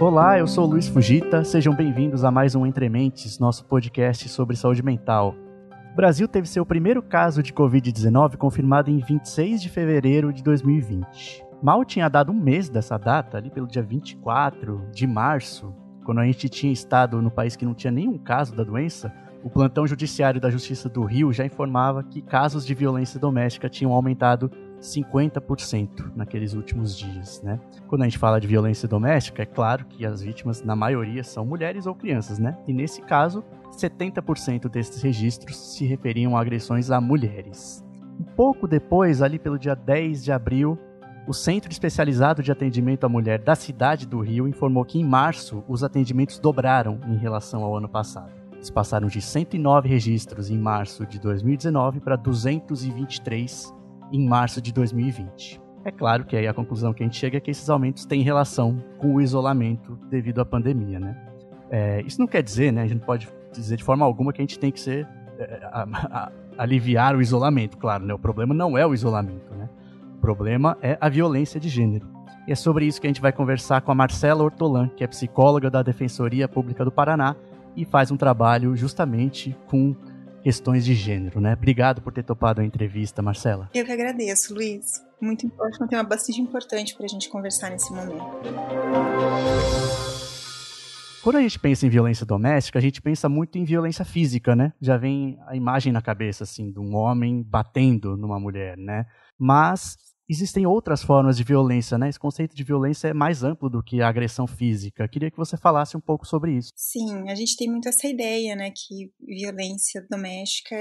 Olá, eu sou o Luiz Fujita, sejam bem-vindos a mais um Entre Mentes, nosso podcast sobre saúde mental. O Brasil teve seu primeiro caso de Covid-19 confirmado em 26 de fevereiro de 2020. Mal tinha dado um mês dessa data, ali pelo dia 24 de março, quando a gente tinha estado no país que não tinha nenhum caso da doença, o plantão judiciário da Justiça do Rio já informava que casos de violência doméstica tinham aumentado 50% naqueles últimos dias, né? Quando a gente fala de violência doméstica, é claro que as vítimas, na maioria, são mulheres ou crianças, né? E nesse caso, 70% desses registros se referiam a agressões a mulheres. Um pouco depois, ali pelo dia 10 de abril, o Centro Especializado de Atendimento à Mulher da cidade do Rio informou que em março os atendimentos dobraram em relação ao ano passado. Eles passaram de 109 registros em março de 2019 para 223 em março de 2020. É claro que aí a conclusão que a gente chega é que esses aumentos têm relação com o isolamento devido à pandemia, né? Isso não quer dizer, né? A gente não pode dizer de forma alguma que a gente tem que aliviar o isolamento, claro, né? O problema não é o isolamento, né? O problema é a violência de gênero. E é sobre isso que a gente vai conversar com a Marcela Ortolan, que é psicóloga da Defensoria Pública do Paraná e faz um trabalho justamente com questões de gênero, né? Obrigado por ter topado a entrevista, Marcela. Eu que agradeço, Luiz. Muito importante, um tema bastante importante para a gente conversar nesse momento. Quando a gente pensa em violência doméstica, a gente pensa muito em violência física, né? Já vem a imagem na cabeça, assim, de um homem batendo numa mulher, né? Mas existem outras formas de violência, né? Esse conceito de violência é mais amplo do que a agressão física. Queria que você falasse um pouco sobre isso. Sim, a gente tem muito essa ideia, né, que violência doméstica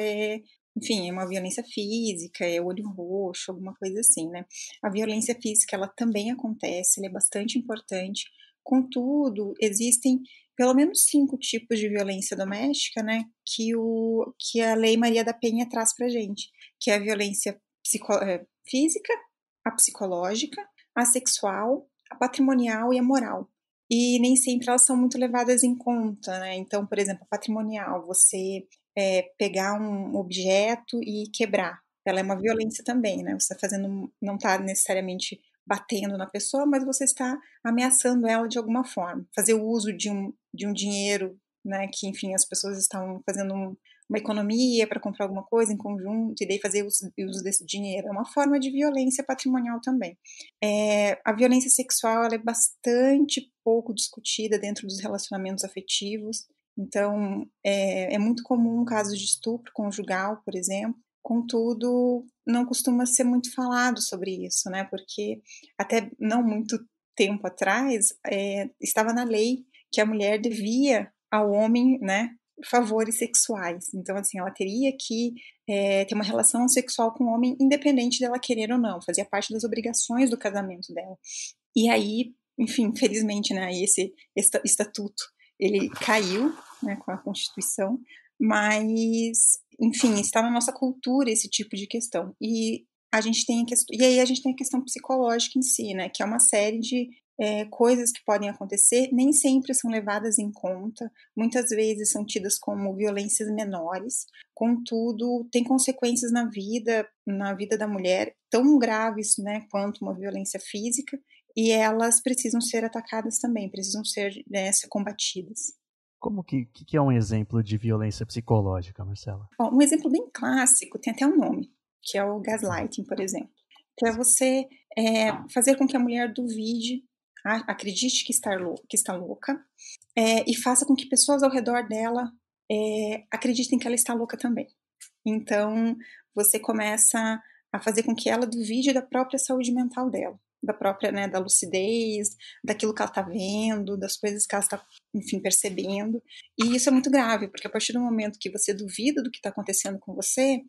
enfim, é uma violência física, é olho roxo, alguma coisa assim, né? A violência física, ela também acontece, ela é bastante importante. Contudo, existem pelo menos 5 tipos de violência doméstica, né, que a Lei Maria da Penha traz pra gente, que é a violência física, a psicológica, a sexual, a patrimonial e a moral. E nem sempre elas são muito levadas em conta, né? Então, por exemplo, a patrimonial, você pegar um objeto e quebrar, ela é uma violência também, né? Você está fazendo, não está necessariamente batendo na pessoa, mas você está ameaçando ela de alguma forma. Fazer o uso de um dinheiro, né? Que, enfim, as pessoas estão fazendo uma economia para comprar alguma coisa em conjunto e daí fazer uso desse dinheiro. É uma forma de violência patrimonial também. A violência sexual ela é bastante pouco discutida dentro dos relacionamentos afetivos. Então, é muito comum casos de estupro conjugal, por exemplo. Contudo, não costuma ser muito falado sobre isso, né? Porque até não muito tempo atrás estava na lei que a mulher devia ao homem, né, favores sexuais. Então, assim, ela teria que ter uma relação sexual com o homem, independente dela querer ou não. Fazia parte das obrigações do casamento dela. E aí, enfim, felizmente, né, esse estatuto, ele caiu, né, com a Constituição, mas, enfim, está na nossa cultura esse tipo de questão. E aí a gente tem a questão psicológica em si, né, que é uma série de coisas que podem acontecer, nem sempre são levadas em conta, muitas vezes são tidas como violências menores, contudo, tem consequências na vida da mulher tão graves, né, quanto uma violência física, e elas precisam ser atacadas também, precisam ser combatidas. Como que é um exemplo de violência psicológica, Marcela? Bom, um exemplo bem clássico, tem até um nome, que é o gaslighting, por exemplo, que é você fazer com que a mulher duvide, acredite que está louca, e faça com que pessoas ao redor dela acreditem que ela está louca também. Então, você começa a fazer com que ela duvide da própria saúde mental dela, da própria, né, da lucidez, daquilo que ela está vendo, das coisas que ela está, enfim, percebendo. E isso é muito grave, porque a partir do momento que você duvida do que está acontecendo com você,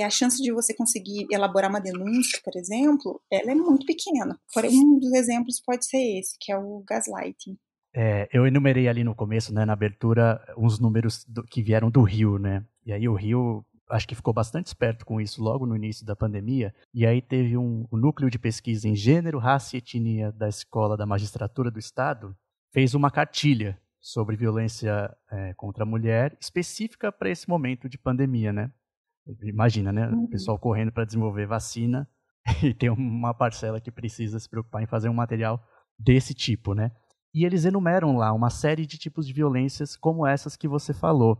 a chance de você conseguir elaborar uma denúncia, por exemplo, ela é muito pequena. Um dos exemplos pode ser esse, que é o gaslighting. Eu enumerei ali no começo, né, na abertura, uns números que vieram do Rio, né? E aí o Rio, acho que ficou bastante esperto com isso logo no início da pandemia. E aí teve um núcleo de pesquisa em gênero, raça e etnia da Escola da Magistratura do Estado, fez uma cartilha sobre violência contra a mulher, específica para esse momento de pandemia, né? Imagina, né? O pessoal correndo para desenvolver vacina e tem uma parcela que precisa se preocupar em fazer um material desse tipo, né? E eles enumeram lá uma série de tipos de violências como essas que você falou.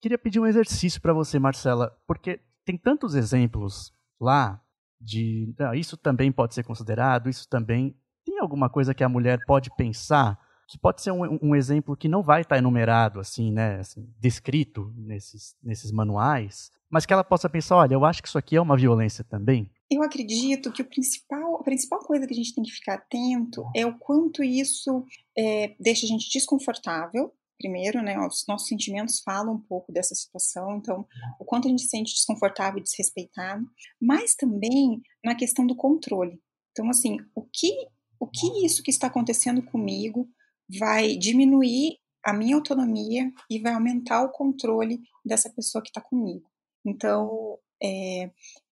Queria pedir um exercício para você, Marcela, porque tem tantos exemplos lá de isso também pode ser considerado, isso também. Tem alguma coisa que a mulher pode pensar que pode ser um exemplo que não vai estar enumerado, assim, né, assim, descrito nesses manuais, mas que ela possa pensar, olha, eu acho que isso aqui é uma violência também? Eu acredito que a principal coisa que a gente tem que ficar atento é o quanto isso deixa a gente desconfortável. Primeiro, né, os nossos sentimentos falam um pouco dessa situação, então, o quanto a gente se sente desconfortável e desrespeitado, mas também na questão do controle. Então, assim, o que isso que está acontecendo comigo vai diminuir a minha autonomia e vai aumentar o controle dessa pessoa que está comigo. Então,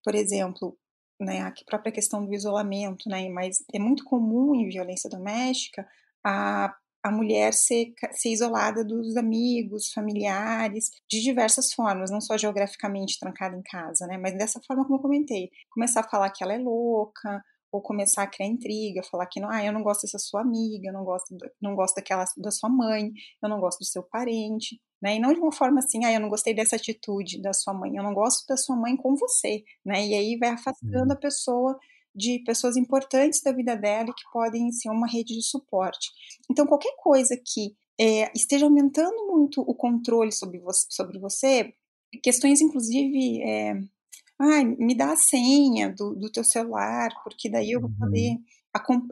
por exemplo, né, a própria questão do isolamento, né, mas é muito comum em violência doméstica a mulher ser isolada dos amigos, familiares, de diversas formas, não só geograficamente trancada em casa, né, mas dessa forma como eu comentei, começar a falar que ela é louca, ou começar a criar intriga, falar que não, eu não gosto dessa sua amiga, eu não gosto daquela da sua mãe, eu não gosto do seu parente, né? E não de uma forma assim, eu não gostei dessa atitude da sua mãe, eu não gosto da sua mãe com você, né? E aí vai afastando a pessoa de pessoas importantes da vida dela e que podem ser uma rede de suporte. Então, qualquer coisa que esteja aumentando muito o controle sobre você, questões inclusive me dá a senha do teu celular, porque daí eu vou poder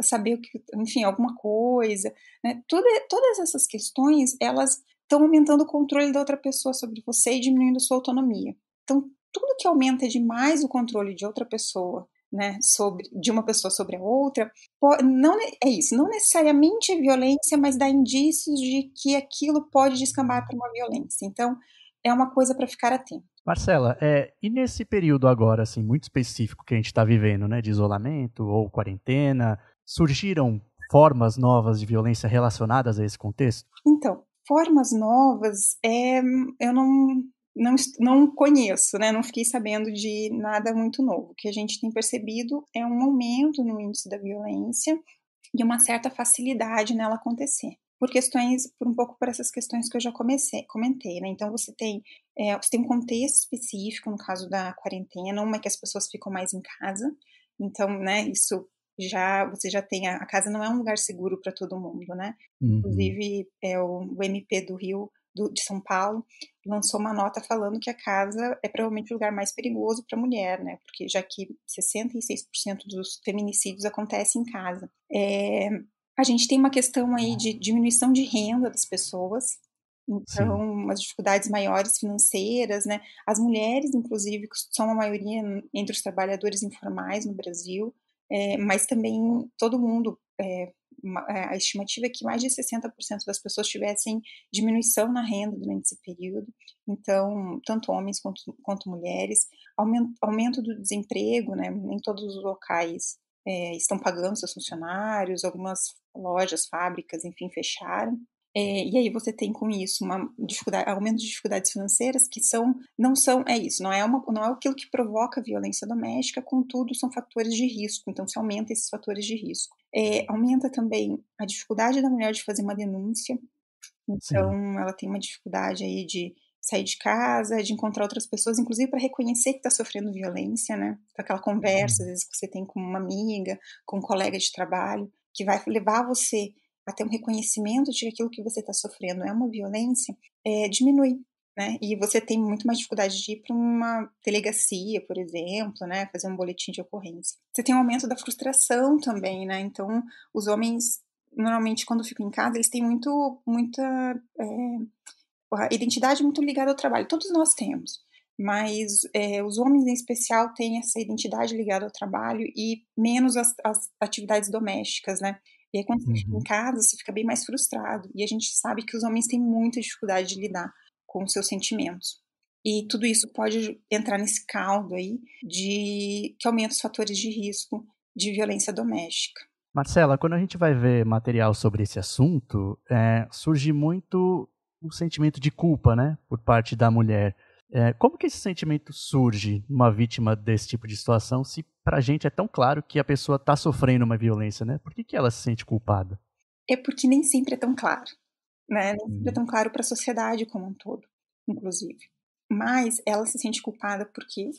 saber o que, enfim, alguma coisa, né? Todas essas questões, elas estão aumentando o controle da outra pessoa sobre você e diminuindo a sua autonomia. Então, tudo que aumenta demais o controle de outra pessoa, né, de uma pessoa sobre a outra, não é isso, não necessariamente é violência, mas dá indícios de que aquilo pode descambar para uma violência. Então, é uma coisa para ficar atento. Marcela, e nesse período agora, assim, muito específico que a gente está vivendo, né, de isolamento ou quarentena, surgiram formas novas de violência relacionadas a esse contexto? Então, formas novas, eu não conheço, né, não fiquei sabendo de nada muito novo. O que a gente tem percebido é um aumento no índice da violência e uma certa facilidade nela acontecer. Por um pouco por essas questões que eu já comentei, né? Então você tem um contexto específico, no caso da quarentena, uma é que as pessoas ficam mais em casa, então, né, isso você já tem, a casa não é um lugar seguro para todo mundo, né? Uhum. Inclusive, o MP do Rio, de São Paulo, lançou uma nota falando que a casa é provavelmente o lugar mais perigoso para a mulher, né? Porque já que 66% dos feminicídios acontecem em casa. A gente tem uma questão aí de diminuição de renda das pessoas, então Sim. umas dificuldades maiores financeiras, né? As mulheres, inclusive, que são a maioria entre os trabalhadores informais no Brasil, mas também todo mundo, a estimativa é que mais de 60% das pessoas tivessem diminuição na renda durante esse período, então, tanto homens quanto mulheres, aumento do desemprego, né? Nem todos os locais estão pagando seus funcionários, algumas lojas, fábricas, enfim, fecharam. E aí você tem com isso uma aumento de dificuldades financeiras que não são, isso, não é aquilo que provoca violência doméstica, contudo, são fatores de risco, então se aumenta esses fatores de risco. Aumenta também a dificuldade da mulher de fazer uma denúncia, Sim. então ela tem uma dificuldade aí de sair de casa, de encontrar outras pessoas, inclusive para reconhecer que está sofrendo violência, né? Aquela conversa, às vezes, que você tem com uma amiga, com um colega de trabalho, que vai levar você a ter um reconhecimento de que aquilo que você está sofrendo é uma violência, diminui, né? E você tem muito mais dificuldade de ir para uma delegacia, por exemplo, né? Fazer um boletim de ocorrência. Você tem um aumento da frustração também, né? Então, os homens, normalmente, quando ficam em casa, eles têm muita a identidade muito ligada ao trabalho, todos nós temos, mas os homens em especial têm essa identidade ligada ao trabalho e menos as atividades domésticas, né? E aí quando você fica em Uhum. casa, você fica bem mais frustrado. E a gente sabe que os homens têm muita dificuldade de lidar com os seus sentimentos. E tudo isso pode entrar nesse caldo aí que aumenta os fatores de risco de violência doméstica. Marcela, quando a gente vai ver material sobre esse assunto, surge muito um sentimento de culpa, né, por parte da mulher. Como que esse sentimento surge numa vítima desse tipo de situação, se pra gente é tão claro que a pessoa está sofrendo uma violência, né? Por que ela se sente culpada? É porque nem sempre é tão claro, né, nem sempre é Hum, tão claro para a sociedade como um todo, inclusive. Mas ela se sente culpada porque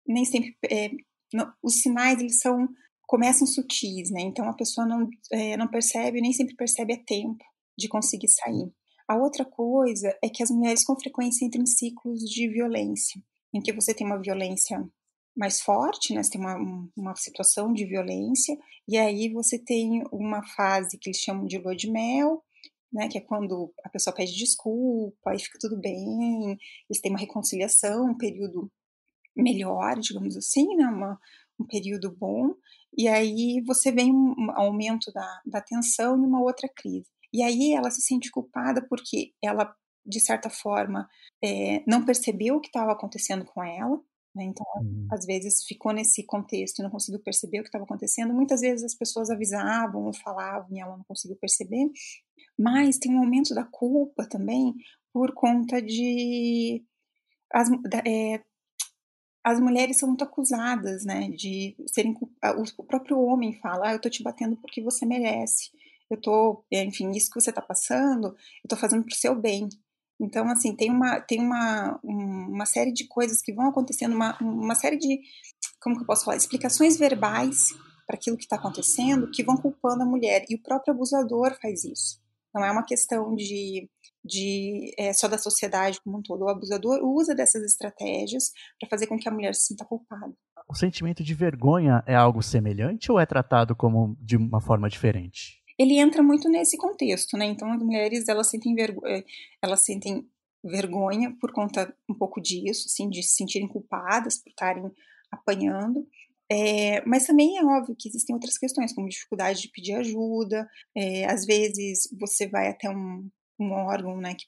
nem sempre, não, os sinais eles começam sutis, né, então a pessoa não percebe, nem sempre percebe a tempo de conseguir sair. A outra coisa é que as mulheres com frequência entram em ciclos de violência, em que você tem uma violência mais forte, né, você tem uma situação de violência, e aí você tem uma fase que eles chamam de lua de mel, né, que é quando a pessoa pede desculpa e fica tudo bem, eles têm uma reconciliação, um período melhor, digamos assim, né, um período bom, e aí você vem um aumento da tensão e uma outra crise. E aí ela se sente culpada porque ela, de certa forma, não percebeu o que estava acontecendo com ela, né, então hum. às vezes ficou nesse contexto e não conseguiu perceber o que estava acontecendo. Muitas vezes as pessoas avisavam ou falavam e ela não conseguiu perceber, mas tem um aumento da culpa também por conta de as, as mulheres são muito acusadas, né, de serem o próprio homem fala: eu tô te batendo porque você merece. Eu tô, enfim, isso que você tá passando, eu tô fazendo para o seu bem". Então, assim, tem uma série de coisas que vão acontecendo, uma série de, como que eu posso falar, explicações verbais para aquilo que está acontecendo, que vão culpando a mulher. E o próprio abusador faz isso. Não é uma questão de só da sociedade como um todo. O abusador usa dessas estratégias para fazer com que a mulher se sinta culpada. O sentimento de vergonha é algo semelhante ou é tratado como de uma forma diferente? Ele entra muito nesse contexto, né? Então as mulheres elas sentem vergonha por conta um pouco disso, assim, de se sentirem culpadas por estarem apanhando. Mas também é óbvio que existem outras questões, como dificuldade de pedir ajuda. Às vezes você vai até um órgão, né, que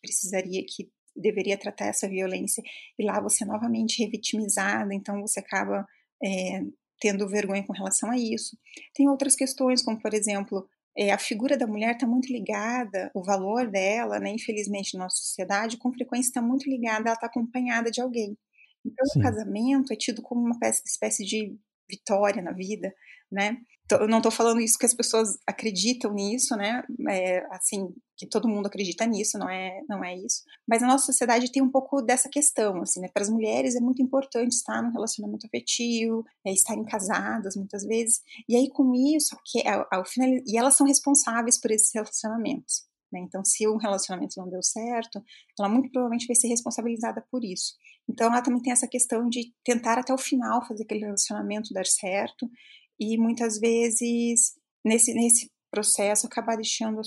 deveria tratar essa violência, e lá você é novamente revitimizada, então você acaba é, tendo vergonha com relação a isso. Tem outras questões, como por exemplo, a figura da mulher está muito ligada, o valor dela, né, infelizmente na nossa sociedade, com frequência está muito ligada a ela estar acompanhada de alguém. Então o Sim. casamento é tido como uma espécie de vitória na vida, né. Eu não estou falando isso que as pessoas acreditam nisso, né, assim, que todo mundo acredita nisso, não é isso. Mas a nossa sociedade tem um pouco dessa questão, assim, né, para as mulheres é muito importante estar num relacionamento afetivo, estarem casadas muitas vezes, e aí com isso, que ao final, e elas são responsáveis por esses relacionamentos, né, então se um relacionamento não deu certo, ela muito provavelmente vai ser responsabilizada por isso. Então ela também tem essa questão de tentar até o final fazer aquele relacionamento dar certo, e muitas vezes nesse processo acabar deixando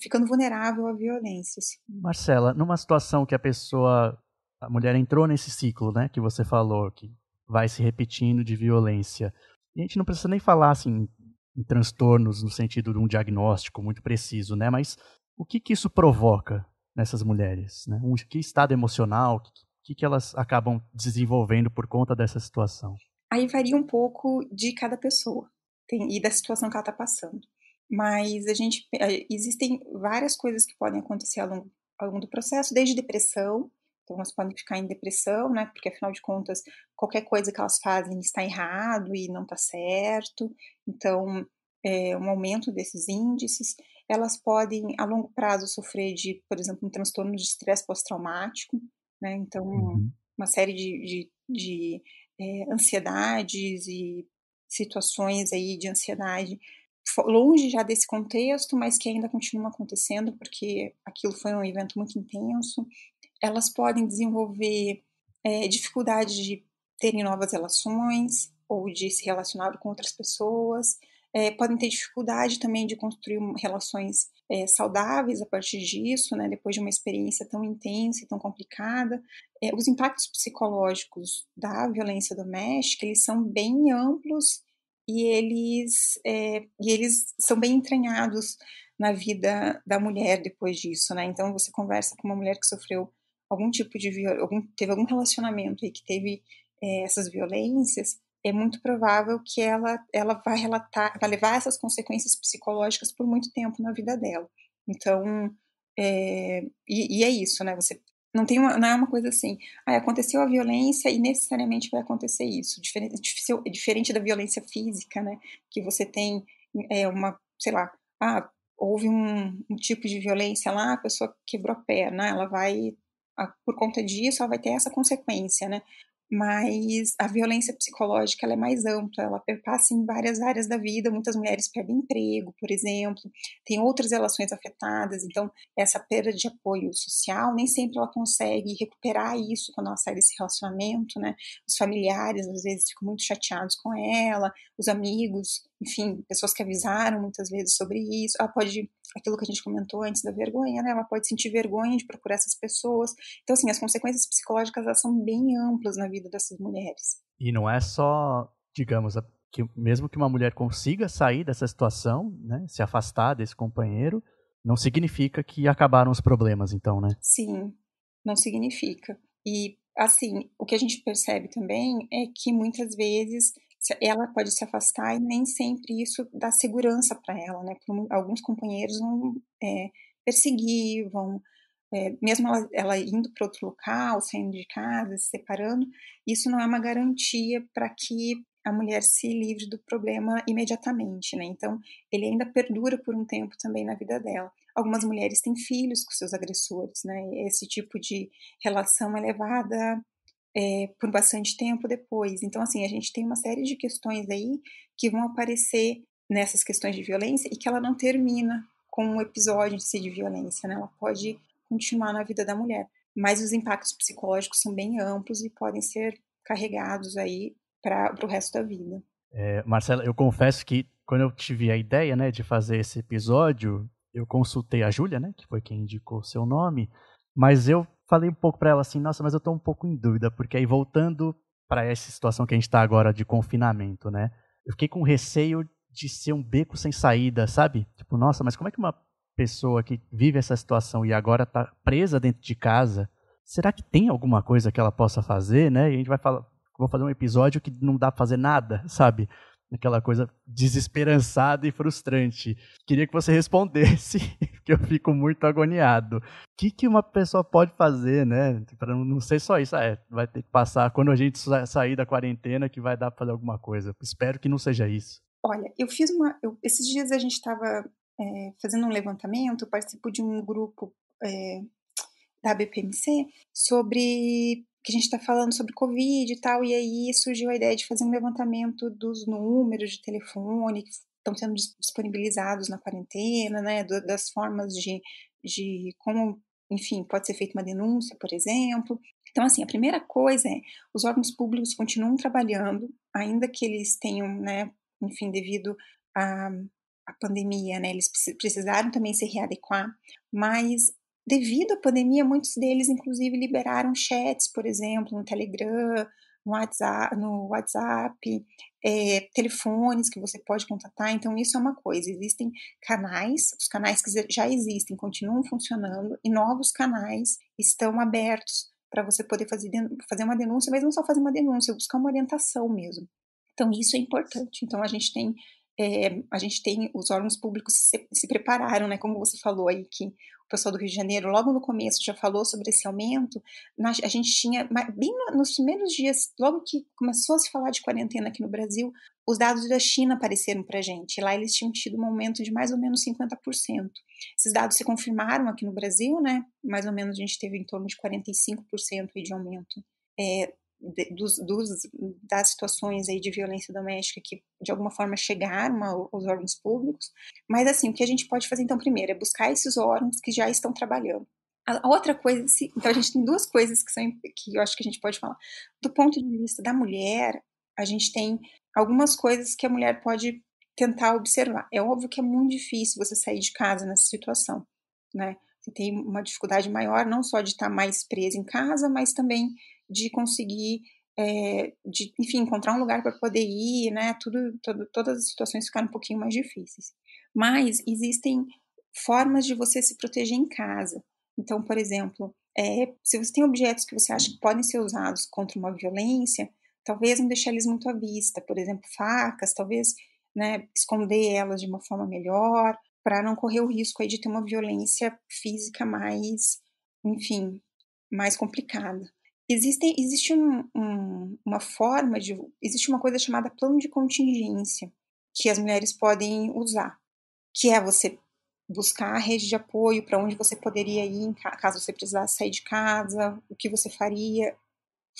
ficando vulnerável a violências. Marcela, numa situação que a mulher entrou nesse ciclo, né, que você falou, que vai se repetindo de violência, e a gente não precisa nem falar assim em transtornos no sentido de um diagnóstico muito preciso, né, mas o que que isso provoca nessas mulheres, né? Que estado emocional, que elas acabam desenvolvendo por conta dessa situação? Aí varia um pouco de cada pessoa e da situação que ela está passando. Mas existem várias coisas que podem acontecer ao longo do processo, desde depressão, então elas podem ficar em depressão, né, porque afinal de contas qualquer coisa que elas fazem está errado e não está certo, então um aumento desses índices. Elas podem a longo prazo sofrer de, por exemplo, um transtorno de estresse pós-traumático, né, então Uhum. uma série de ansiedades e situações aí de ansiedade longe já desse contexto, mas que ainda continuam acontecendo, porque aquilo foi um evento muito intenso. Elas podem desenvolver dificuldade de terem novas relações ou de se relacionar com outras pessoas. Podem ter dificuldade também de construir relações saudáveis a partir disso, né, depois de uma experiência tão intensa e tão complicada. Os impactos psicológicos da violência doméstica, eles são bem amplos e eles são bem entranhados na vida da mulher depois disso, né. Então você conversa com uma mulher que sofreu algum tipo de teve algum relacionamento aí que teve essas violências, é muito provável que ela vai levar essas consequências psicológicas por muito tempo na vida dela. Então, e é isso, né, você Não é uma coisa assim, aconteceu a violência e necessariamente vai acontecer isso, diferente da violência física, né, que você tem, uma, sei lá, houve um tipo de violência lá, a pessoa quebrou a perna, ela vai, por conta disso, ela vai ter essa consequência, né. Mas a violência psicológica, ela é mais ampla, ela perpassa em várias áreas da vida, muitas mulheres perdem emprego, por exemplo, tem outras relações afetadas, então essa perda de apoio social, nem sempre ela consegue recuperar isso quando ela sai desse relacionamento, né? Os familiares às vezes ficam muito chateados com ela, os amigos, enfim, pessoas que avisaram muitas vezes sobre isso. Ela pode, aquilo que a gente comentou antes da vergonha, né? Ela pode sentir vergonha de procurar essas pessoas. Então, assim, as consequências psicológicas elas são bem amplas na vida dessas mulheres. E não é só, digamos, que mesmo que uma mulher consiga sair dessa situação, né, se afastar desse companheiro, não significa que acabaram os problemas, então, né? Sim, não significa. E, assim, o que a gente percebe também é que muitas vezes ela pode se afastar e nem sempre isso dá segurança para ela, né? Alguns companheiros vão perseguir, vão, mesmo ela indo para outro local, saindo de casa, se separando, isso não é uma garantia para que a mulher se livre do problema imediatamente, né? Então, ele ainda perdura por um tempo também na vida dela. Algumas mulheres têm filhos com seus agressores, né? Esse tipo de relação é levada por bastante tempo depois. Então, assim, a gente tem uma série de questões aí que vão aparecer nessas questões de violência e que ela não termina com um episódio de violência, né? Ela pode continuar na vida da mulher, mas os impactos psicológicos são bem amplos e podem ser carregados aí para o resto da vida. Marcela, eu confesso que quando eu tive a ideia, né, de fazer esse episódio, eu consultei a Júlia, né, que foi quem indicou o seu nome, mas eu falei um pouco para ela assim, nossa, mas eu tô um pouco em dúvida, porque aí voltando para essa situação que a gente está agora de confinamento, né, eu fiquei com receio de ser um beco sem saída, sabe? Tipo, nossa, mas como é que uma pessoa que vive essa situação e agora está presa dentro de casa, será que tem alguma coisa que ela possa fazer, né? E a gente vai falar, vou fazer um episódio que não dá pra fazer nada, sabe? Aquela coisa desesperançada e frustrante. Queria que você respondesse, porque eu fico muito agoniado. O que uma pessoa pode fazer, né? Para não ser só isso. Vai ter que passar quando a gente sair da quarentena que vai dar para fazer alguma coisa. Espero que não seja isso. Olha, esses dias a gente estava fazendo um levantamento, eu participo de um grupo da BPMC sobre que a gente está falando sobre Covid e tal, e aí surgiu a ideia de fazer um levantamento dos números de telefone que estão sendo disponibilizados na quarentena, né, das formas de como, enfim, pode ser feita uma denúncia, por exemplo. Então, assim, a primeira coisa é, os órgãos públicos continuam trabalhando, ainda que eles tenham, né, enfim, devido à pandemia, né, eles precisaram também se readequar, mas devido à pandemia, muitos deles, inclusive, liberaram chats, por exemplo, no Telegram, no WhatsApp, telefones que você pode contatar. Então, isso é uma coisa. Existem canais, os canais que já existem continuam funcionando e novos canais estão abertos para você poder fazer uma denúncia, mas não só fazer uma denúncia, buscar uma orientação mesmo. Então, isso é importante. Então, a gente tem os órgãos públicos se prepararam, né? Como você falou aí, que o pessoal do Rio de Janeiro, logo no começo, já falou sobre esse aumento. A gente tinha, bem nos primeiros dias, logo que começou a se falar de quarentena aqui no Brasil, os dados da China apareceram para a gente. Lá eles tinham tido um aumento de mais ou menos 50%. Esses dados se confirmaram aqui no Brasil, né? Mais ou menos a gente teve em torno de 45% aí de aumento. Das situações aí de violência doméstica que de alguma forma chegaram aos órgãos públicos, mas assim, o que a gente pode fazer então primeiro é buscar esses órgãos que já estão trabalhando. A outra coisa, então a gente tem duas coisas que eu acho que a gente pode falar. Do ponto de vista da mulher, a gente tem algumas coisas que a mulher pode tentar observar. É óbvio que é muito difícil você sair de casa nessa situação, né? Você tem uma dificuldade maior, não só de estar mais presa em casa, mas também de conseguir, enfim, encontrar um lugar para poder ir, né? Todas as situações ficaram um pouquinho mais difíceis. Mas existem formas de você se proteger em casa. Então, por exemplo, se você tem objetos que você acha que podem ser usados contra uma violência, talvez não deixar eles muito à vista. Por exemplo, facas, talvez, né, esconder elas de uma forma melhor, para não correr o risco aí de ter uma violência física mais, enfim, mais complicada. Existe uma forma existe uma coisa chamada plano de contingência, que as mulheres podem usar, que é você buscar a rede de apoio para onde você poderia ir caso você precisasse sair de casa, o que você faria,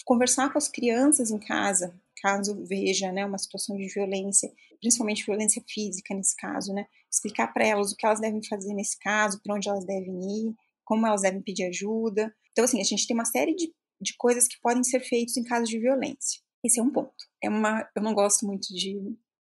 conversar com as crianças em casa, caso veja, né, uma situação de violência, principalmente violência física nesse caso, né, explicar para elas o que elas devem fazer nesse caso, para onde elas devem ir, como elas devem pedir ajuda. Então, assim, a gente tem uma série de coisas que podem ser feitas em casos de violência. Esse é um ponto. Eu não gosto muito de...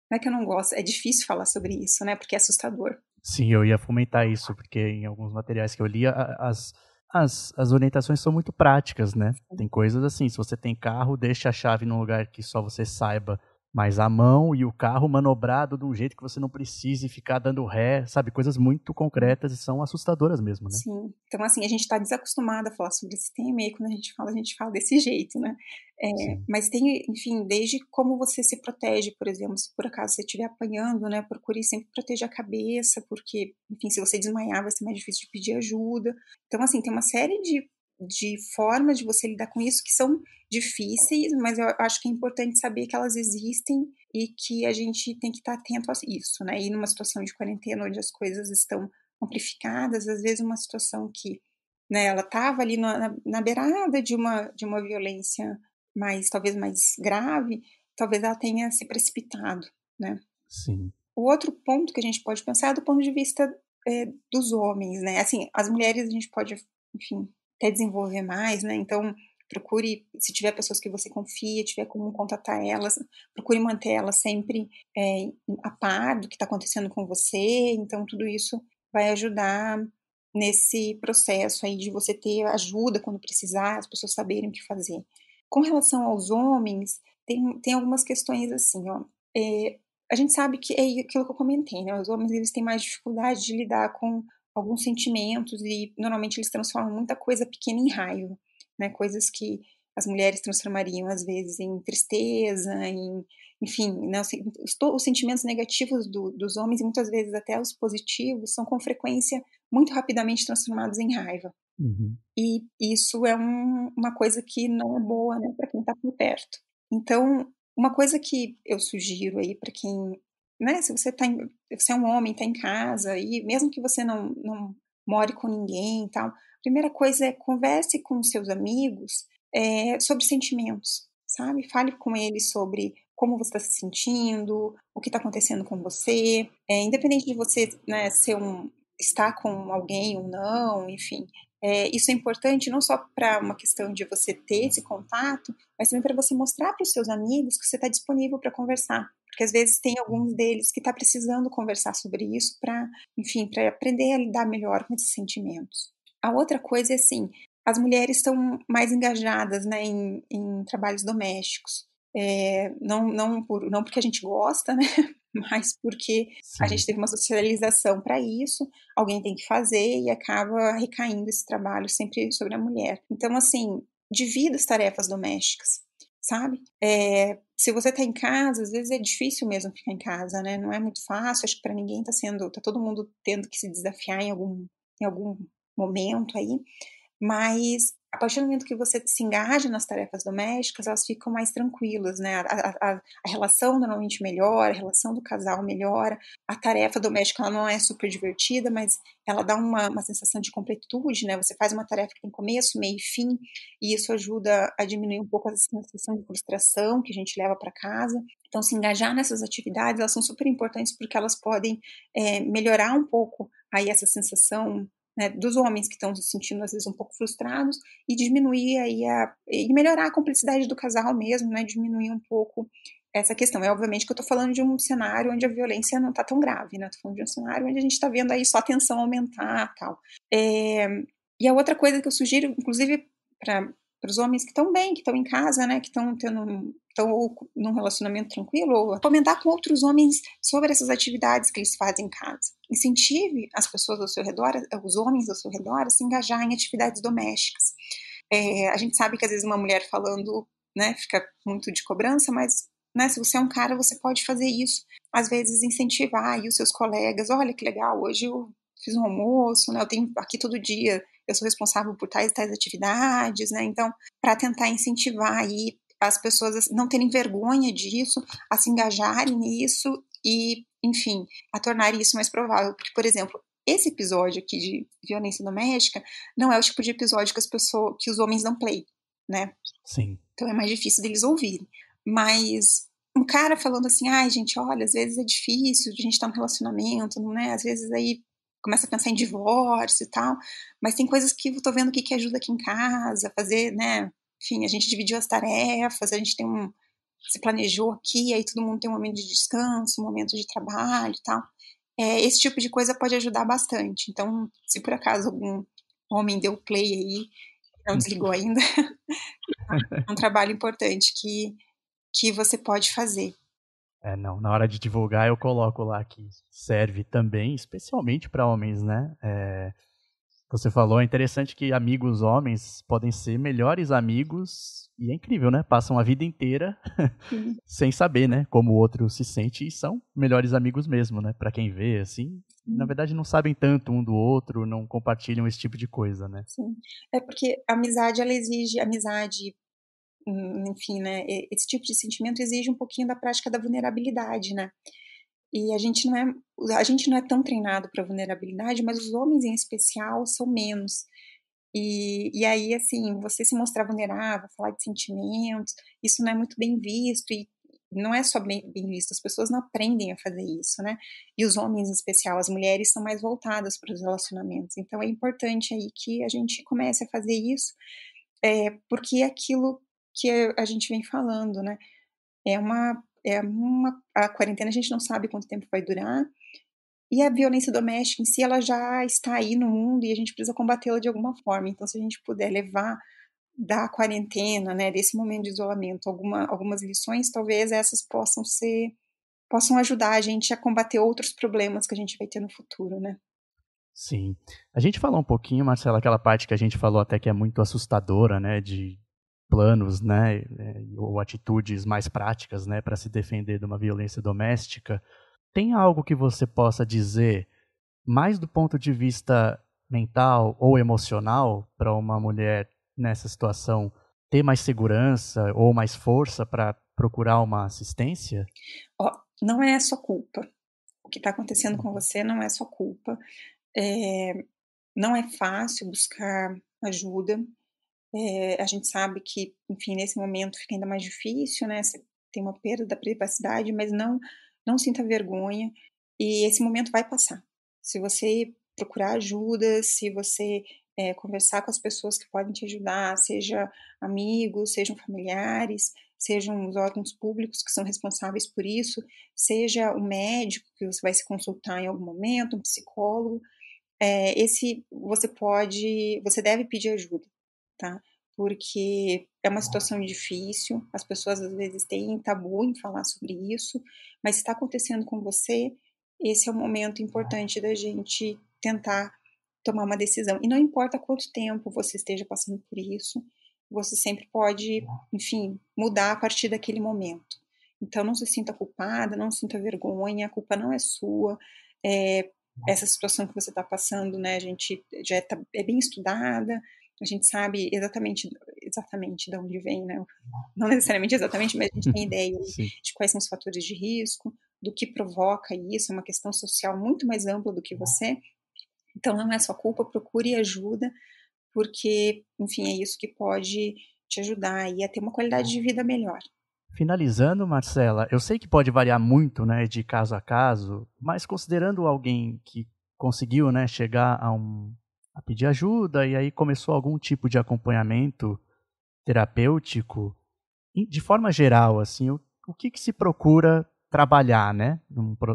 Não é que eu não gosto, é difícil falar sobre isso, né, porque é assustador. Sim, eu ia fomentar isso, porque em alguns materiais que eu li, as orientações são muito práticas, né? Tem coisas assim, se você tem carro, deixa a chave num lugar que só você saiba, mas a mão e o carro manobrado de um jeito que você não precise ficar dando ré, sabe? Coisas muito concretas e são assustadoras mesmo, né? Sim. Então, assim, a gente está desacostumado a falar sobre esse tema, e aí quando a gente fala desse jeito, né? Sim. Mas tem, enfim, desde como você se protege, por exemplo, se por acaso você estiver apanhando, né? Procure sempre proteger a cabeça, porque, enfim, se você desmaiar, vai ser mais difícil de pedir ajuda. Então, assim, tem uma série de formas de você lidar com isso que são difíceis, mas eu acho que é importante saber que elas existem e que a gente tem que estar atento a isso, né? E numa situação de quarentena onde as coisas estão amplificadas, às vezes uma situação que, né, ela estava ali na beirada de uma violência talvez mais grave, talvez ela tenha se precipitado, né. Sim. O outro ponto que a gente pode pensar é do ponto de vista, dos homens, né, assim, as mulheres a gente pode, enfim, até desenvolver mais, né, então procure, se tiver pessoas que você confia, tiver como contatar elas, procure manter elas sempre, a par do que está acontecendo com você, então tudo isso vai ajudar nesse processo aí de você ter ajuda quando precisar, as pessoas saberem o que fazer. Com relação aos homens, tem algumas questões assim, ó, a gente sabe que é aquilo que eu comentei, né, os homens eles têm mais dificuldade de lidar com alguns sentimentos e normalmente eles transformam muita coisa pequena em raiva, né, coisas que as mulheres transformariam às vezes em tristeza, enfim, né, os sentimentos negativos dos homens e muitas vezes até os positivos são com frequência muito rapidamente transformados em raiva. Uhum. E isso é uma coisa que não é boa, né, para quem está por perto. Então, uma coisa que eu sugiro aí para quem, né, se você é um homem, está em casa e mesmo que você não more com ninguém e tal, a primeira coisa é converse com os seus amigos, sobre sentimentos, sabe. Fale com eles sobre como você está se sentindo, o que está acontecendo com você, independente de você, né, estar com alguém ou não, enfim, isso é importante não só para uma questão de você ter esse contato, mas também para você mostrar para os seus amigos que você está disponível para conversar. Porque às vezes tem alguns deles que está precisando conversar sobre isso para, enfim, para aprender a lidar melhor com esses sentimentos. A outra coisa é assim, as mulheres estão mais engajadas, né, em trabalhos domésticos. Não porque a gente gosta, né, mas porque a gente Sim. teve uma socialização para isso, alguém tem que fazer e acaba recaindo esse trabalho sempre sobre a mulher. Então, assim, divida as tarefas domésticas, sabe? Se você está em casa, às vezes é difícil mesmo ficar em casa, né? Não é muito fácil, acho que para ninguém tá todo mundo tendo que se desafiar em algum momento aí, mas a partir do momento que você se engaja nas tarefas domésticas, elas ficam mais tranquilas, né, a relação normalmente melhora, a relação do casal melhora, a tarefa doméstica ela não é super divertida, mas ela dá uma sensação de completude, né, você faz uma tarefa que tem começo, meio e fim, e isso ajuda a diminuir um pouco essa sensação de frustração que a gente leva para casa. Então se engajar nessas atividades, elas são super importantes porque elas podem, melhorar um pouco aí essa sensação, né, dos homens que estão se sentindo às vezes um pouco frustrados e diminuir aí e melhorar a cumplicidade do casal mesmo, né, diminuir um pouco essa questão. É obviamente que eu estou falando de um cenário onde a violência não está tão grave, né, estou falando de um cenário onde a gente está vendo aí só a tensão aumentar tal. E a outra coisa que eu sugiro, inclusive para os homens que estão bem, que estão em casa, né, que estão num relacionamento tranquilo, ou comentar com outros homens sobre essas atividades que eles fazem em casa. Incentive as pessoas ao seu redor, os homens ao seu redor, a se engajar em atividades domésticas. A gente sabe que às vezes uma mulher falando, né, fica muito de cobrança, mas, né, se você é um cara, você pode fazer isso. Às vezes incentivar aí os seus colegas, olha que legal, hoje eu fiz um almoço, né, eu tenho aqui todo dia eu sou responsável por tais e tais atividades, né? Então, para tentar incentivar aí as pessoas a não terem vergonha disso, a se engajarem nisso e, enfim, a tornar isso mais provável. Porque, por exemplo, esse episódio aqui de violência doméstica não é o tipo de episódio que os homens dão play, né? Sim. Então é mais difícil deles ouvirem. Mas um cara falando assim, ai, gente, olha, às vezes é difícil, a gente tá num relacionamento, não é? Às vezes aí começa a pensar em divórcio e tal, mas tem coisas que eu tô vendo que ajuda aqui em casa, fazer, né? Enfim, a gente dividiu as tarefas, a gente se planejou aqui, aí todo mundo tem um momento de descanso, um momento de trabalho e tal. Esse tipo de coisa pode ajudar bastante. Então, se por acaso algum homem deu play aí, não desligou ainda, é um trabalho importante que você pode fazer. Não, na hora de divulgar eu coloco lá que serve também, especialmente para homens, né? Você falou, é interessante que amigos homens podem ser melhores amigos e é incrível, né? Passam a vida inteira sem saber, né? Como o outro se sente e são melhores amigos mesmo, né? Para quem vê, assim, na verdade não sabem tanto um do outro, não compartilham esse tipo de coisa, né? Sim. É porque a amizade, ela exige enfim, né? Esse tipo de sentimento exige um pouquinho da prática da vulnerabilidade, né? E a gente não é tão treinado para vulnerabilidade, mas os homens em especial são menos. E aí, assim, você se mostrar vulnerável, falar de sentimentos, isso não é muito bem visto e não é só bem visto, as pessoas não aprendem a fazer isso, né? E os homens em especial, as mulheres são mais voltadas para os relacionamentos. Então é importante aí que a gente comece a fazer isso, porque é aquilo que a gente vem falando, né? A quarentena a gente não sabe quanto tempo vai durar, e a violência doméstica em si, ela já está aí no mundo e a gente precisa combatê-la de alguma forma. Então, se a gente puder levar da quarentena, né, desse momento de isolamento, algumas lições, talvez essas possam ajudar a gente a combater outros problemas que a gente vai ter no futuro, né? Sim. A gente falou um pouquinho, Marcela, aquela parte que a gente falou até que é muito assustadora, né, de planos, né, ou atitudes mais práticas, né, para se defender de uma violência doméstica. Tem algo que você possa dizer mais do ponto de vista mental ou emocional para uma mulher nessa situação ter mais segurança ou mais força para procurar uma assistência? Ó, não é sua culpa. O que está acontecendo com você não é sua culpa. É, não é fácil buscar ajuda. A gente sabe que, enfim, nesse momento fica ainda mais difícil, né? Você tem uma perda da privacidade, mas não sinta vergonha. E esse momento vai passar. Se você procurar ajuda, se você conversar com as pessoas que podem te ajudar, seja amigos, sejam familiares, sejam os órgãos públicos que são responsáveis por isso, seja o médico que você vai se consultar em algum momento, um psicólogo, você deve pedir ajuda, tá? Porque é uma situação difícil, as pessoas às vezes têm tabu em falar sobre isso, mas se está acontecendo com você, esse é o momento importante da gente tentar tomar uma decisão. E não importa quanto tempo você esteja passando por isso, você sempre pode, enfim, mudar a partir daquele momento. Então não se sinta culpada, não sinta vergonha, a culpa não é sua. É, essa situação que você está passando, né, a gente é bem estudada, a gente sabe exatamente de onde vem, né, não necessariamente exatamente, mas a gente tem ideia Sim. de quais são os fatores de risco, do que provoca isso, é uma questão social muito mais ampla do que você, então não é sua culpa, procure ajuda, porque, enfim, é isso que pode te ajudar aí a ter uma qualidade de vida melhor. Finalizando, Marcela, eu sei que pode variar muito, né, de caso a caso, mas considerando alguém que conseguiu, né, chegar a pedir ajuda e aí começou algum tipo de acompanhamento terapêutico, de forma geral, assim, o que que se procura trabalhar, né,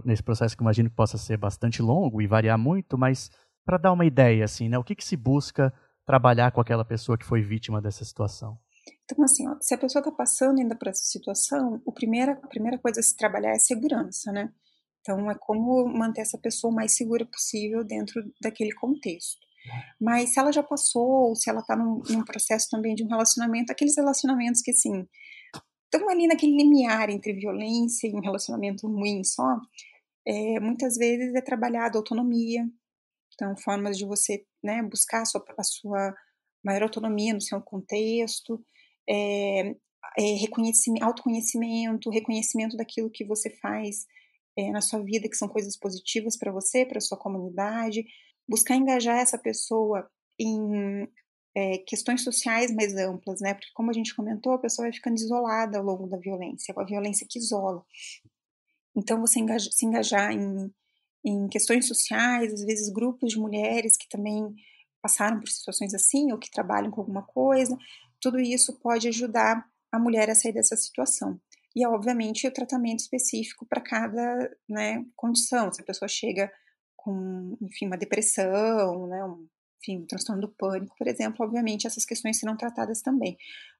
nesse processo que eu imagino que possa ser bastante longo e variar muito, mas para dar uma ideia, assim, né, o que que se busca trabalhar com aquela pessoa que foi vítima dessa situação? Então, assim, ó, se a pessoa está passando ainda por essa situação, a primeira coisa a se trabalhar é a segurança, né? Então, é como manter essa pessoa o mais segura possível dentro daquele contexto. Mas se ela já passou, ou se ela está num processo também de um relacionamento, aqueles relacionamentos que, assim, estão ali naquele limiar entre violência e um relacionamento ruim só, muitas vezes é trabalhado autonomia, Então, formas de você, né, buscar a sua maior autonomia no seu contexto, eh autoconhecimento, reconhecimento daquilo que você faz, na sua vida, que são coisas positivas para você, para sua comunidade, buscar engajar essa pessoa em, questões sociais mais amplas, né, porque como a gente comentou, a pessoa vai ficando isolada ao longo da violência, a violência que isola. Então você se engajar em questões sociais, às vezes grupos de mulheres que também passaram por situações assim, ou que trabalham com alguma coisa, tudo isso pode ajudar a mulher a sair dessa situação. E, obviamente, o tratamento específico para cada, né, condição. Se a pessoa chega com, enfim, uma depressão, né, enfim, um transtorno do pânico, por exemplo, obviamente essas questões serão tratadas também.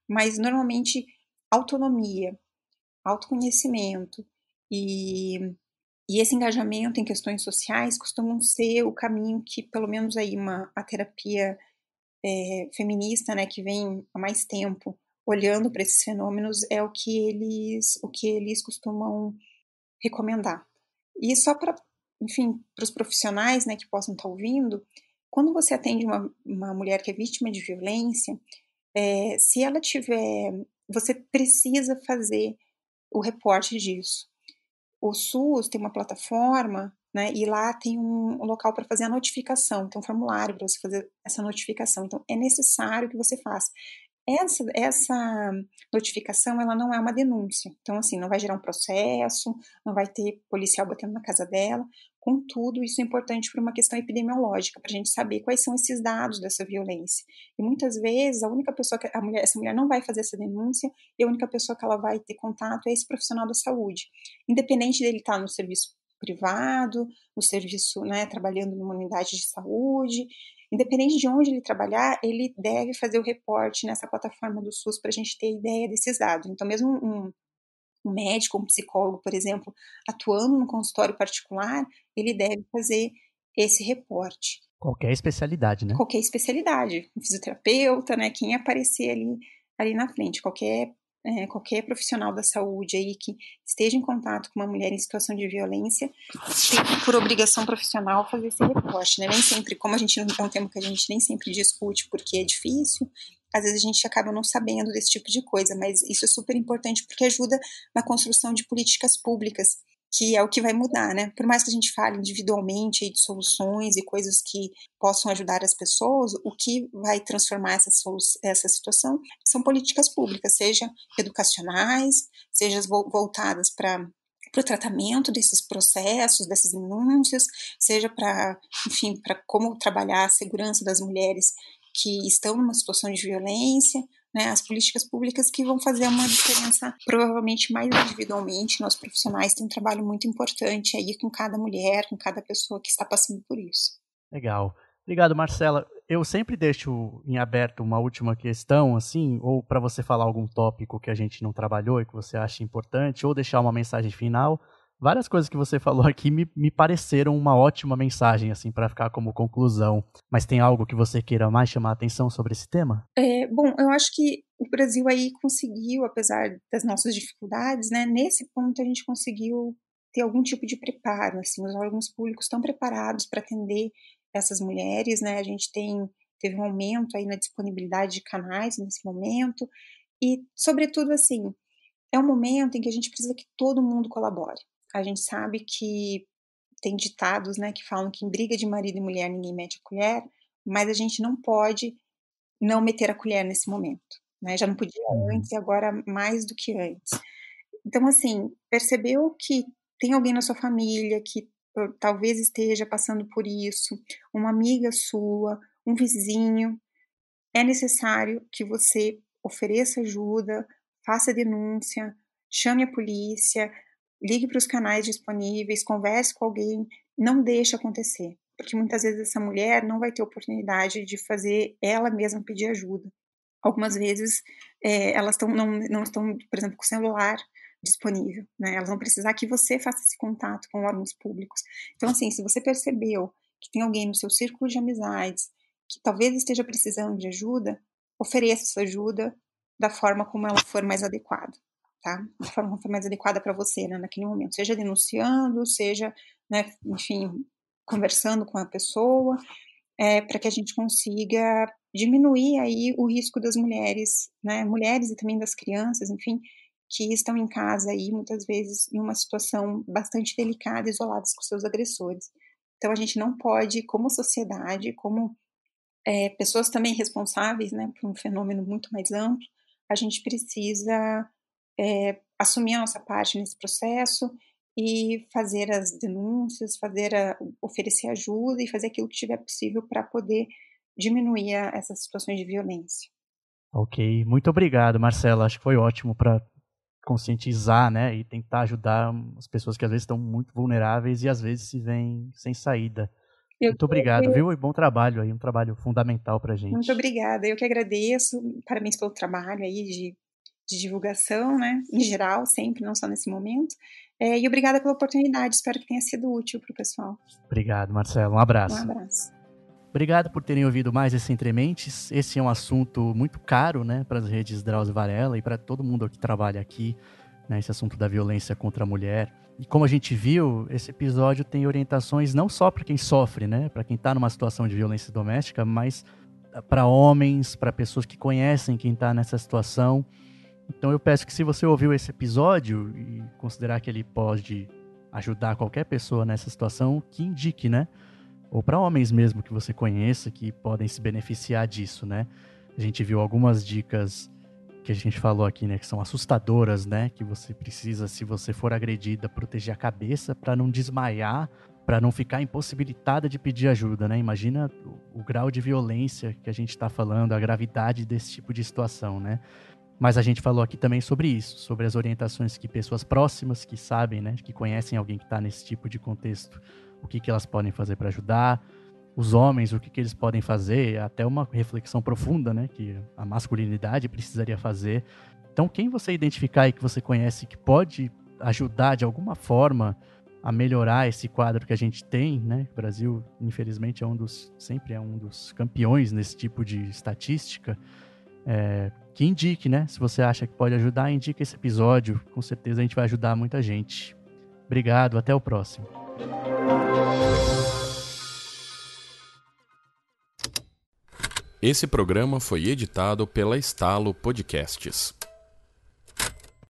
Mas, normalmente, autonomia, autoconhecimento e esse engajamento em questões sociais costumam ser o caminho que, pelo menos aí a terapia, feminista, né, que vem há mais tempo olhando para esses fenômenos, é o que eles costumam recomendar. E só para, enfim, para os profissionais, né, que possam estar ouvindo, quando você atende uma mulher que é vítima de violência, se ela tiver, você precisa fazer o reporte disso. O SUS tem uma plataforma, né, e lá tem um local para fazer a notificação, tem um formulário para você fazer essa notificação, então é necessário que você faça. Essa notificação, ela não é uma denúncia, então, assim, não vai gerar um processo, não vai ter policial batendo na casa dela, contudo, isso é importante por uma questão epidemiológica, para a gente saber quais são esses dados dessa violência. E muitas vezes, a única pessoa que essa mulher não vai fazer essa denúncia, e a única pessoa que ela vai ter contato é esse profissional da saúde. Independente dele estar no serviço privado, no serviço, né, trabalhando numa unidade de saúde, independente de onde ele trabalhar, ele deve fazer o reporte nessa plataforma do SUS para a gente ter ideia desses dados. Então, mesmo um médico, um psicólogo, por exemplo, atuando no consultório particular, ele deve fazer esse reporte. Qualquer especialidade, né? Qualquer especialidade, um fisioterapeuta, né, quem aparecer ali na frente, qualquer profissional da saúde aí que esteja em contato com uma mulher em situação de violência, tem por obrigação profissional fazer esse reporte, né? Nem sempre, como é um tema que a gente nem sempre discute porque é difícil, às vezes a gente acaba não sabendo desse tipo de coisa, mas isso é super importante porque ajuda na construção de políticas públicas, que é o que vai mudar, né? Por mais que a gente fale individualmente de soluções e coisas que possam ajudar as pessoas, o que vai transformar essa situação são políticas públicas, seja educacionais, seja voltadas para o tratamento desses processos, dessas denúncias, seja para, enfim, para como trabalhar a segurança das mulheres que estão numa situação de violência, né, as políticas públicas que vão fazer uma diferença provavelmente mais individualmente. Nós profissionais temos um trabalho muito importante aí com cada mulher, com cada pessoa que está passando por isso. Legal. Obrigado, Marcela. Eu sempre deixo em aberto uma última questão, assim, ou para você falar algum tópico que a gente não trabalhou e que você acha importante, ou deixar uma mensagem final. Várias coisas que você falou aqui me pareceram uma ótima mensagem, assim, para ficar como conclusão. Mas tem algo que você queira mais chamar a atenção sobre esse tema? Bom, eu acho que o Brasil aí conseguiu, apesar das nossas dificuldades, né, nesse ponto a gente conseguiu ter algum tipo de preparo, assim, os órgãos públicos estão preparados para atender essas mulheres, né, a gente teve um aumento aí na disponibilidade de canais nesse momento e, sobretudo, assim, é um momento em que a gente precisa que todo mundo colabore. A gente sabe que tem ditados, né, que falam que em briga de marido e mulher ninguém mete a colher, mas a gente não pode não meter a colher nesse momento, né, já não podia Uhum. antes e agora mais do que antes. Então, assim, percebeu que tem alguém na sua família que talvez esteja passando por isso, uma amiga sua, um vizinho, é necessário que você ofereça ajuda, faça denúncia, chame a polícia, ligue para os canais disponíveis, converse com alguém, não deixe acontecer, porque muitas vezes essa mulher não vai ter oportunidade de fazer ela mesma pedir ajuda. Algumas vezes, elas não estão, por exemplo, com o celular disponível, né, elas vão precisar que você faça esse contato com órgãos públicos. Então, assim, se você percebeu que tem alguém no seu círculo de amizades que talvez esteja precisando de ajuda, ofereça essa ajuda da forma como ela for mais adequada, tá? Da forma como for mais adequada para você, né, naquele momento, seja denunciando, seja, né, enfim, conversando com a pessoa, para que a gente consiga diminuir aí o risco das mulheres, né, mulheres e também das crianças, enfim, que estão em casa aí muitas vezes em uma situação bastante delicada, isoladas com seus agressores. Então a gente não pode, como sociedade, como pessoas também responsáveis, né, por um fenômeno muito mais amplo, a gente precisa assumir a nossa parte nesse processo e fazer as denúncias, oferecer ajuda e fazer aquilo que tiver possível para poder diminuir essas situações de violência. Ok, muito obrigado, Marcela. Acho que foi ótimo para conscientizar, né, e tentar ajudar as pessoas que às vezes estão muito vulneráveis e às vezes se veem sem saída. Eu Muito obrigado, viu? E bom trabalho aí, um trabalho fundamental para a Muito gente. obrigada, eu que agradeço, parabéns pelo trabalho aí de divulgação, né, em geral, sempre, não só nesse momento, e obrigada pela oportunidade, espero que tenha sido útil para o pessoal. Obrigado, Marcelo. Um Um abraço. abraço. Obrigado por terem ouvido mais esse Entre Mentes. Esse é um assunto muito caro, né, para as redes Drauzio Varela e para todo mundo que trabalha aqui, né, esse assunto da violência contra a mulher. E como a gente viu, esse episódio tem orientações não só para quem sofre, né, para quem está numa situação de violência doméstica, mas para homens, para pessoas que conhecem quem está nessa situação. Então eu peço que, se você ouviu esse episódio e considerar que ele pode ajudar qualquer pessoa nessa situação, que indique, né? Ou para homens mesmo que você conheça, que podem se beneficiar disso, né? A gente viu algumas dicas que a gente falou aqui, né? Que são assustadoras, né? Que você precisa, se você for agredida, proteger a cabeça para não desmaiar, para não ficar impossibilitada de pedir ajuda, né? Imagina o grau de violência que a gente está falando, a gravidade desse tipo de situação, né? Mas a gente falou aqui também sobre isso, sobre as orientações que pessoas próximas, que sabem, né, que conhecem alguém que está nesse tipo de contexto, o que elas podem fazer para ajudar, os homens, o que eles podem fazer, até uma reflexão profunda, né, que a masculinidade precisaria fazer. Então, quem você identificar e que você conhece que pode ajudar de alguma forma a melhorar esse quadro que a gente tem, né? O Brasil, infelizmente, sempre é um dos campeões nesse tipo de estatística. Que indique, né? Se você acha que pode ajudar, indique esse episódio. Com certeza a gente vai ajudar muita gente. Obrigado, até o próximo. Esse programa foi editado pela Estalo Podcasts.